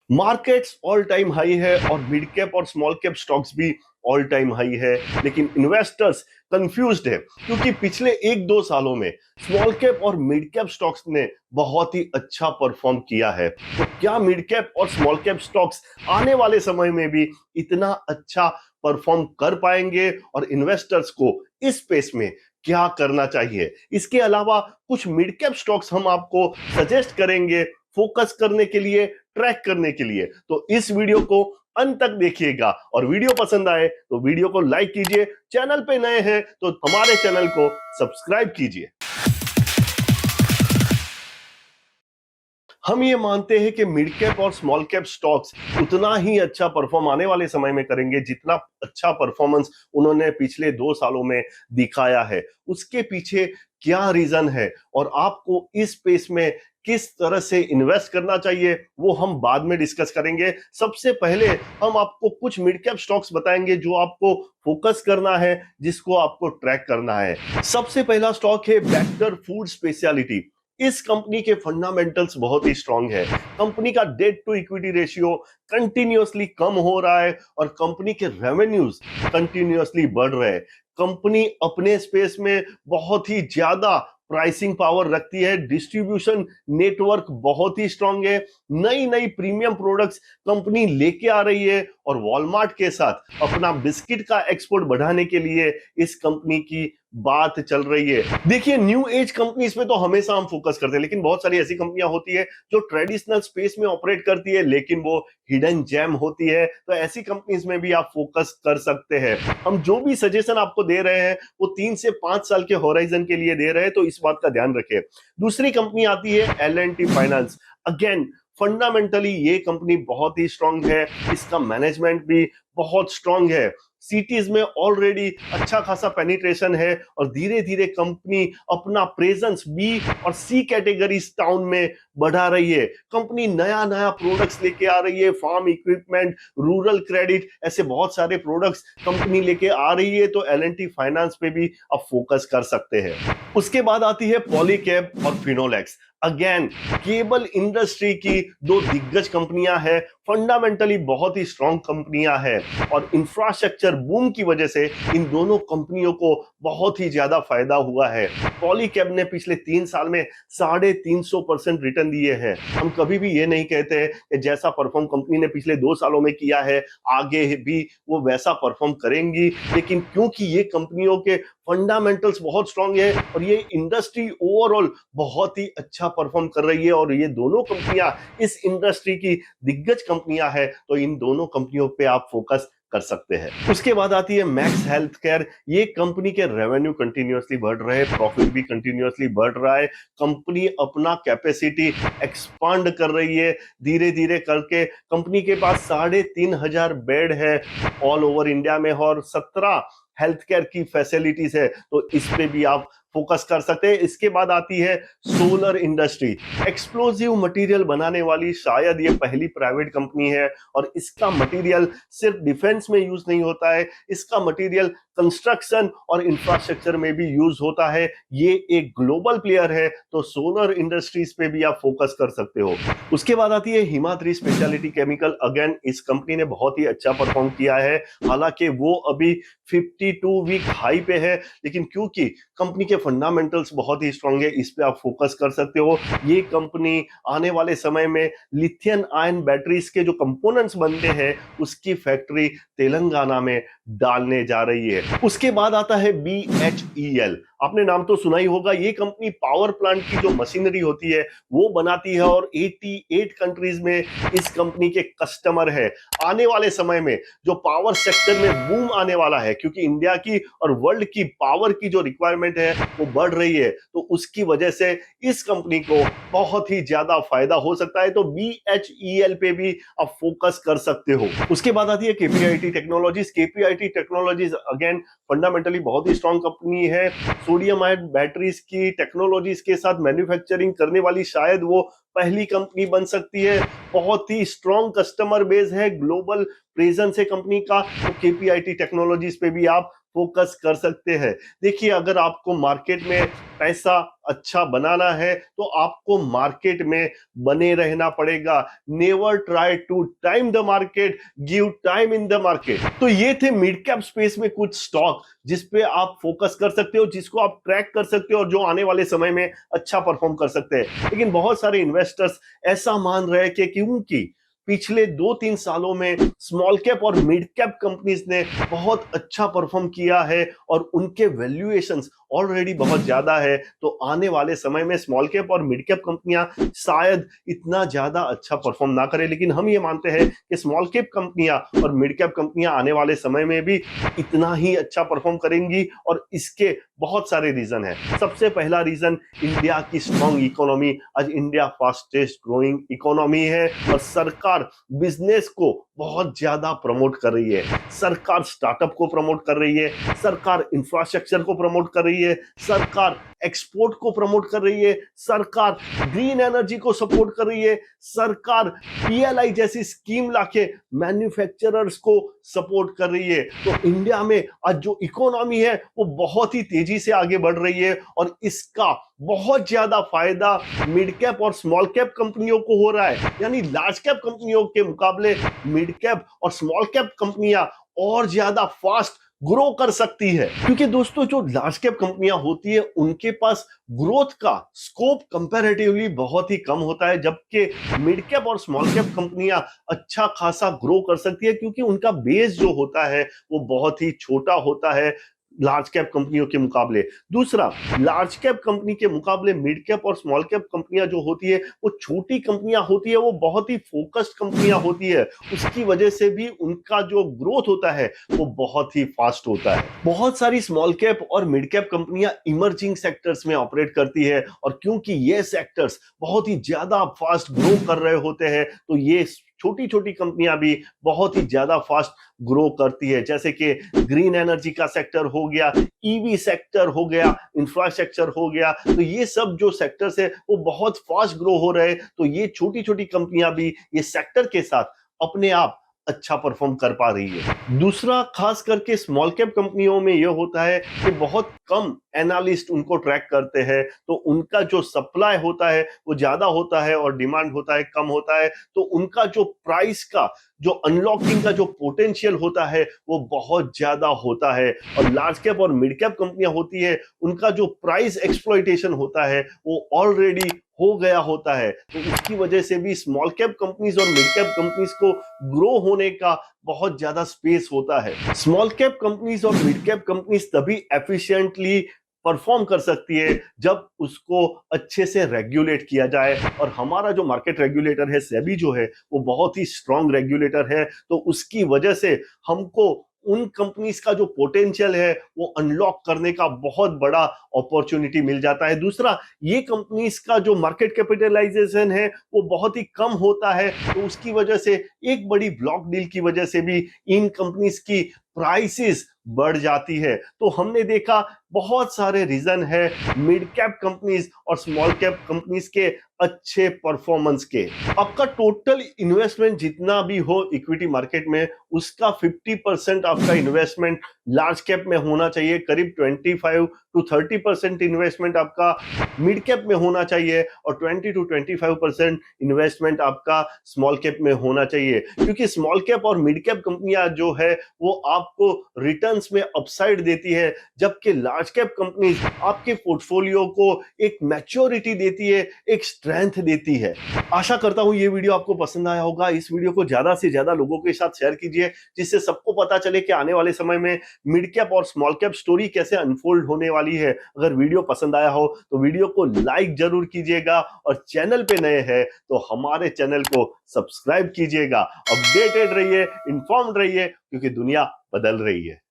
Markets all time high है और mid cap और स्मॉल कैप स्टॉक्स भी ऑल टाइम हाई है, लेकिन इन्वेस्टर्स कंफ्यूज्ड है क्योंकि पिछले 1-2 सालों में स्मॉल कैप और मिड कैप स्टॉक्स ने बहुत ही अच्छा परफॉर्म किया है। तो क्या मिड कैप और स्मॉल कैप स्टॉक्स आने वाले समय में भी इतना अच्छा परफॉर्म कर पाएंगे और इन्वेस्टर्स को इस स्पेस में क्या करना चाहिए? इसके अलावा कुछ मिड कैप स्टॉक्स हम आपको सजेस्ट करेंगे फोकस करने के लिए, ट्रैक करने के लिए। तो इस वीडियो को अंत तक देखिएगा और वीडियो पसंद आए तो वीडियो को लाइक कीजिए, चैनल पे नए हैं तो हमारे चैनल को सब्सक्राइब कीजिए। हम ये मानते हैं कि मिड कैप और स्मॉल कैप स्टॉक्स उतना ही अच्छा परफॉर्म आने वाले समय में करेंगे जितना अच्छा परफॉर्मेंस उन्होंने पिछले 2 सालों में दिखाया है। उसके पीछे क्या रीजन है और आपको इस स्पेस में किस तरह से इन्वेस्ट करना चाहिए वो हम बाद में डिस्कस करेंगे। सबसे पहले हम आपको कुछ मिड कैप स्टॉक्स बताएंगे जो आपको फोकस करना है, जिसको आपको ट्रैक करना है। सबसे पहला स्टॉक है बेक्टर फूड स्पेशलिटी। इस कंपनी के फंडामेंटल्स बहुत ही स्ट्रांग है। कंपनी का debt to equity ratio continuously कम हो रहा है और कंपनी के रेवेन्यूज कंटिन्यूअसली बढ़ रहे हैं। कंपनी अपने स्पेस में बहुत ही ज्यादा प्राइसिंग पावर रखती है, डिस्ट्रीब्यूशन नेटवर्क बहुत ही स्ट्रांग है, नई नई प्रीमियम प्रोडक्ट्स कंपनी लेके आ रही है और वॉलमार्ट के साथ अपना बिस्किट का एक्सपोर्ट बढ़ाने के लिए इस कंपनी की बात चल रही है। देखिए, न्यू एज कंपनीज में तो हमेशा हम फोकस करते हैं, लेकिन बहुत सारी ऐसी कंपनियां होती है जो ट्रेडिशनल स्पेस में ऑपरेट करती है लेकिन वो हिडन जेम होती है। तो ऐसी कंपनीज में भी आप फोकस कर सकते हैं। हम जो भी सजेशन आपको दे रहे हैं वो 3 से 5 साल के होराइजन के लिए दे रहे हैं, तो इस बात का ध्यान रखें। दूसरी कंपनी आती है एल&टी फाइनेंस। अगेन, फंडामेंटली ये कंपनी बहुत ही स्ट्रांग है, इसका मैनेजमेंट भी बहुत स्ट्रांग है। सिटीज में ऑलरेडी अच्छा खासा पेनिट्रेशन है और धीरे धीरे कंपनी अपना प्रेजेंस बी और सी कैटेगरी टाउन में बढ़ा रही है। कंपनी नया नया प्रोडक्ट्स लेके आ रही है, फार्म इक्विपमेंट, रूरल क्रेडिट, ऐसे बहुत सारे प्रोडक्ट्स कंपनी लेके आ रही है। तो एल&टी फाइनेंस पे भी आप फोकस कर सकते हैं। उसके बाद आती है पॉलीकैब और फिनोलेक्स। अगेन, केबल इंडस्ट्री की दो दिग्गज कंपनियां हैं, फंडामेंटली बहुत ही स्ट्रांग कंपनियां हैं और इंफ्रास्ट्रक्चर बूम की वजह से इन दोनों कंपनियों को बहुत ही ज्यादा फायदा हुआ है। पॉलीकैब ने पिछले 3 साल में 350% रिटर्न दिए हैं। हम कभी भी ये नहीं कहते कि जैसा परफॉर्म कंपनी ने पिछले 2 सालों में किया है आगे भी वो वैसा परफॉर्म करेंगी, लेकिन क्योंकि ये कंपनियों के फंडामेंटल्स बहुत स्ट्रांग है और ये इंडस्ट्री ओवरऑल बहुत ही अच्छा परफॉर्म कर रही है और ये दोनों कंपनियां इस इंडस्ट्री की दिग्गज कंपनियां हैं, तो इन दोनों कंपनियों पे आप फोकस कर सकते हैं। उसके बाद आती है मैक्स हेल्थ केयर। ये कंपनी के रेवेन्यू कंटिन्यूअसली बढ़ रहे हैं, प्रॉफिट भी कंटिन्यूअसली बढ़ रहा है। कंपनी अपना कैपेसिटी एक्सपांड कर रही है धीरे धीरे करके। कंपनी के पास 3,500 बेड है ऑल ओवर इंडिया में और 17 हेल्थ केयर की फैसिलिटीज है, तो इस पे भी आप फोकस कर सकते हैं। इसके बाद आती है सोलर इंडस्ट्री। एक्सप्लोजिव मटेरियल बनाने वाली शायद ये पहली प्राइवेट कंपनी है और इसका मटेरियल सिर्फ डिफेंस में यूज नहीं होता है, इसका मटेरियल कंस्ट्रक्शन और इंफ्रास्ट्रक्चर में भी यूज होता है। ये एक ग्लोबल प्लेयर है, तो सोलर इंडस्ट्रीज पे भी आप फोकस कर सकते हो। उसके बाद आती है हिमाद्री स्पेशलिटी केमिकल। अगेन, इस कंपनी ने बहुत ही अच्छा परफॉर्म किया है, हालांकि वो अभी 52 वीक हाई पे है, लेकिन क्योंकि कंपनी के फंडामेंटल्स बहुत ही स्ट्रांग है, इस पे आप फोकस कर सकते हो। ये कंपनी आने वाले समय में लिथियम आयन बैटरीज के जो कंपोनेंट्स बनते हैं उसकी फैक्ट्री तेलंगाना में डालने जा रही है। उसके बाद आता है BHEL। आपने नाम तो सुना ही होगा। ये कंपनी पावर प्लांट की जो मशीनरी होती है वो बनाती है और 88 कंट्रीज में इस कंपनी के कस्टमर है। आने वाले समय में जो पावर सेक्टर में बूम आने वाला है, क्योंकि इंडिया की और वर्ल्ड की पावर की जो रिक्वायरमेंट है वो बढ़ रही है, तो उसकी वजह से इस कंपनी को बहुत ही ज्यादा फायदा हो सकता है। तो BHEL पे भी आप फोकस कर सकते हो। उसके बाद आती है KPIT technologies. KPIT technologies again fundamentally बहुत ही स्ट्रांग कंपनी है। सोडियम आयन बैटरीज की टेक्नोलॉजीज के साथ मैन्युफैक्चरिंग करने वाली शायद वो पहली कंपनी बन सकती है। बहुत ही स्ट्रांग कस्टमर बेस है, ग्लोबल प्रेजेंस है कंपनी का, तो KPIT टेक्नोलॉजीज पे भी आप फोकस कर सकते हैं। देखिए, अगर आपको मार्केट में पैसा अच्छा बनाना है तो आपको मार्केट में बने रहना पड़ेगा। Never try to time the market, give time in the market. तो ये थे मिड कैप स्पेस में कुछ स्टॉक जिस पे आप फोकस कर सकते हो, जिसको आप ट्रैक कर सकते हो और जो आने वाले समय में अच्छा परफॉर्म कर सकते हैं। लेकिन बहुत सारे इन्वेस्टर्स ऐसा मान रहे हैं कि क्योंकि पिछले 2-3 सालों में स्मॉल कैप और मिड कैप कंपनीज ने बहुत अच्छा परफॉर्म किया है और उनके वैल्यूएशंस ऑलरेडी बहुत ज्यादा है, तो आने वाले समय में स्मॉल कैप और मिड कैप कंपनियां शायद इतना ज्यादा अच्छा परफॉर्म ना करें। लेकिन हम ये मानते हैं कि स्मॉल कैप कंपनियां और मिड कैप कंपनियां आने वाले समय में भी इतना ही अच्छा परफॉर्म करेंगी और इसके बहुत सारे रीजन है। सबसे पहला रीजन, इंडिया की स्ट्रॉन्ग इकोनॉमी। आज इंडिया फास्टेस्ट ग्रोइंग इकोनॉमी है और सरकार बिजनेस को बहुत ज्यादा प्रमोट कर रही है। सरकार स्टार्टअप को प्रमोट कर रही है, सरकार इंफ्रास्ट्रक्चर को प्रमोट कर रही है, सरकार एक्सपोर्ट को प्रमोट कर रही है, सरकार ग्रीन एनर्जी को सपोर्ट कर रही है, सरकार पीएलआई जैसी स्कीम लाके मैन्युफैक्चरर्स को सपोर्ट कर रही है। तो इंडिया में आज जो इकोनॉमी है वो बहुत ही तेजी से आगे बढ़ रही है और इसका बहुत ज्यादा फायदा मिड कैप और स्मॉल कैप कंपनियों को हो रहा है। यानी लार्ज कैप कंपनियों के मुकाबले मिड कैप और स्मॉल कैप कंपनियां और ज्यादा फास्ट ग्रो कर सकती है, क्योंकि दोस्तों जो लार्ज कैप कंपनियां होती है उनके पास ग्रोथ का स्कोप कंपैरेटिवली बहुत ही कम होता है, जबकि मिड कैप और स्मॉल कैप कंपनियां अच्छा खासा ग्रो कर सकती है क्योंकि उनका बेस जो होता है वो बहुत ही छोटा होता है लार्ज कैप कंपनियों के मुकाबले। दूसरा, लार्ज कैप कंपनी के मुकाबले मिड कैप और स्मॉल कैप कंपनियां जो होती है वो छोटी कंपनियां होती है, वो बहुत ही फोकस्ड कंपनियां होती है। उसकी वजह से भी उनका जो ग्रोथ होता है वो बहुत ही फास्ट होता है। बहुत सारी स्मॉल कैप और मिड कैप कंपनियां इमर्जिंग सेक्टर्स में ऑपरेट करती है और क्योंकि ये सेक्टर्स बहुत ही ज्यादा फास्ट ग्रो कर रहे होते हैं तो ये छोटी छोटी कंपनियां भी बहुत ही ज्यादा फास्ट ग्रो करती है। जैसे कि ग्रीन एनर्जी का सेक्टर हो गया, ईवी सेक्टर हो गया, इंफ्रास्ट्रक्चर हो गया, तो ये सब जो सेक्टर्स है वो बहुत फास्ट ग्रो हो रहे हैं। तो ये छोटी छोटी कंपनियां भी ये सेक्टर के साथ अपने आप अच्छा परफॉर्म कर पा रही है। दूसरा, खास करके स्मॉल कैप कंपनियों में यह होता है कि बहुत कम एनालिस्ट उनको ट्रैक करते हैं, तो उनका जो सप्लाई होता है वो ज्यादा होता है और डिमांड होता है कम होता है, तो उनका जो प्राइस का जो अनलॉकिंग का जो पोटेंशियल होता है वो बहुत ज्यादा होता है। और लार्ज कैप और मिड कैप कंपनियां होती है उनका जो प्राइस एक्सप्लॉइटेशन होता है वो ऑलरेडी हो गया होता है, तो उसकी वजह से भी स्मॉल कैप कंपनीज और मिड कैप कंपनीज को ग्रो होने का बहुत ज्यादा स्पेस होता है। स्मॉल कैप कंपनीज और मिड कैप कंपनीज तभी एफिशिएंटली परफॉर्म कर सकती है जब उसको अच्छे से रेगुलेट किया जाए, और हमारा जो मार्केट रेगुलेटर है सेबी जो है वो बहुत ही स्ट्रांग रेगुलेटर है, तो उसकी वजह से हमको उन कंपनीज का जो पोटेंशियल है वो अनलॉक करने का बहुत बड़ा अपॉर्चुनिटी मिल जाता है। दूसरा, ये कंपनीज का जो मार्केट कैपिटलाइजेशन है वो बहुत ही कम होता है, तो उसकी वजह से एक बड़ी ब्लॉक डील की वजह से भी इन कंपनीज की प्राइसेस बढ़ जाती है। तो हमने देखा बहुत सारे रीजन है मिड कैप कंपनीज और स्मॉल कैप कंपनीज के अच्छे परफॉर्मेंस के। आपका टोटल इन्वेस्टमेंट जितना भी हो इक्विटी मार्केट में, उसका 50% आपका इन्वेस्टमेंट लार्ज कैप में होना चाहिए, करीब 25 to 30% इन्वेस्टमेंट आपका मिड कैप में होना चाहिए और 20 to 25% इन्वेस्टमेंट आपका स्मॉल कैप में होना चाहिए, क्योंकि स्मॉल कैप और मिड कैप कंपनियां जो है वो आपको रिटर्न्स में अपसाइड देती है, जबकि लार्ज कैप कंपनीज आपके पोर्टफोलियो को एक मैच्योरिटी देती है, एक स्ट्रेंथ देती है। आशा करता हूं ये वीडियो आपको पसंद आया होगा। इस वीडियो को ज्यादा से ज्यादा लोगों के साथ शेयर कीजिए, जिससे सबको पता चले कि आने वाले समय में मिड कैप और स्मॉल कैप स्टोरी कैसे अनफोल्ड होने वाली है। अगर वीडियो पसंद आया हो तो वीडियो को लाइक जरूर कीजिएगा और चैनल पे नए हैं तो हमारे चैनल को सब्सक्राइब कीजिएगा। अपडेटेड रहिए, इंफॉर्म्ड रहिए, क्योंकि दुनिया बदल रही है।